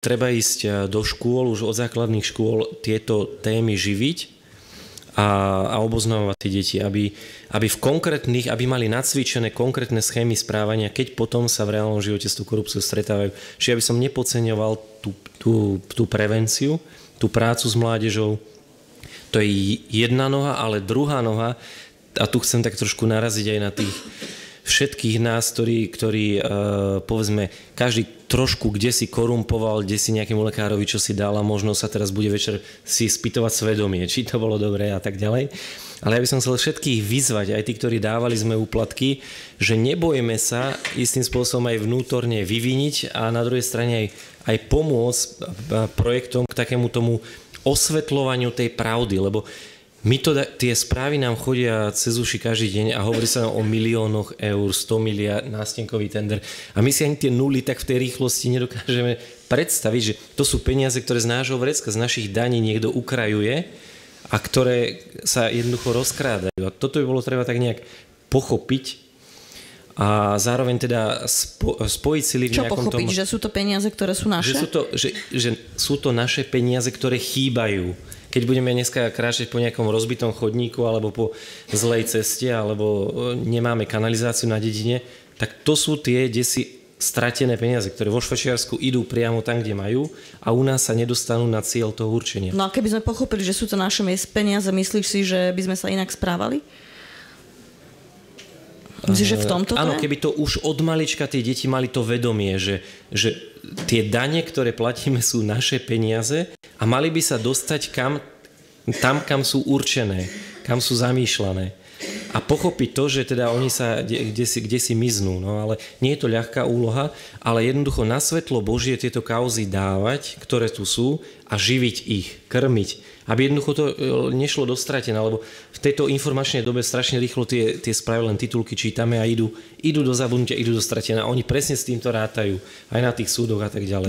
treba ísť do škôl, už od základných škôl tieto témy živiť a oboznamovať tie deti, aby v konkrétnych, aby mali nacvičené konkrétne schémy správania, keď potom sa v reálnom živote s tú korupciou stretávajú. Čiže aby som nepodceňoval tú prevenciu, tú prácu s mládežou. To je jedna noha, ale druhá noha, a tu chcem tak trošku naraziť aj na tých všetkých nás, ktorí povedzme, každý trošku kde si korumpoval, kde si nejakému lekárovi čo si dal a možno sa teraz bude večer si spýtovať svedomie, či to bolo dobré a tak ďalej. Ale ja by som chcel všetkých vyzvať, aj tí, ktorí dávali sme úplatky, že nebojme sa istým spôsobom aj vnútorne vyviniť a na druhej strane aj pomôcť projektom k takému tomu osvetľovaniu tej pravdy, lebo tie správy nám chodia cez uši každý deň a hovorí sa o miliónoch eur, 100 miliard, nástenkový tender. A my si ani tie nuly tak v tej rýchlosti nedokážeme predstaviť, že to sú peniaze, ktoré z nášho vrecka, z našich daní niekto ukrajuje a ktoré sa jednoducho rozkrádajú. A toto by bolo treba tak nejak pochopiť a zároveň teda spojiť sily v nejakom tom... Čo pochopiť? Že sú to peniaze, ktoré sú naše? Že sú to naše peniaze, ktoré chýbajú. Keď budeme dneska kráčať po nejakom rozbitom chodníku alebo po zlej ceste alebo nemáme kanalizáciu na dedine, tak to sú tie desi stratené peniaze, ktoré vo Švajčiarsku idú priamo tam, kde majú a u nás sa nedostanú na cieľ toho určenia. No a keby sme pochopili, že sú to naše peniaze, myslíš si, že by sme sa inak správali? Myslíš, že v tomto áno, keby to už od malička tie deti mali to vedomie, že tie dane, ktoré platíme, sú naše peniaze a mali by sa dostať tam, kam sú určené, kam sú zamýšľané. A pochopiť to, že teda oni sa kde si miznú. No ale nie je to ľahká úloha, ale jednoducho na svetlo Božie tieto kauzy dávať, ktoré tu sú a živiť ich, krmiť. Aby jednoducho to nešlo do stratená, lebo v tejto informačnej dobe strašne rýchlo tie správy len titulky čítame a idú do zabudnutia, idú do stratená. Oni presne s týmto rátajú, aj na tých súdoch a tak ďalej.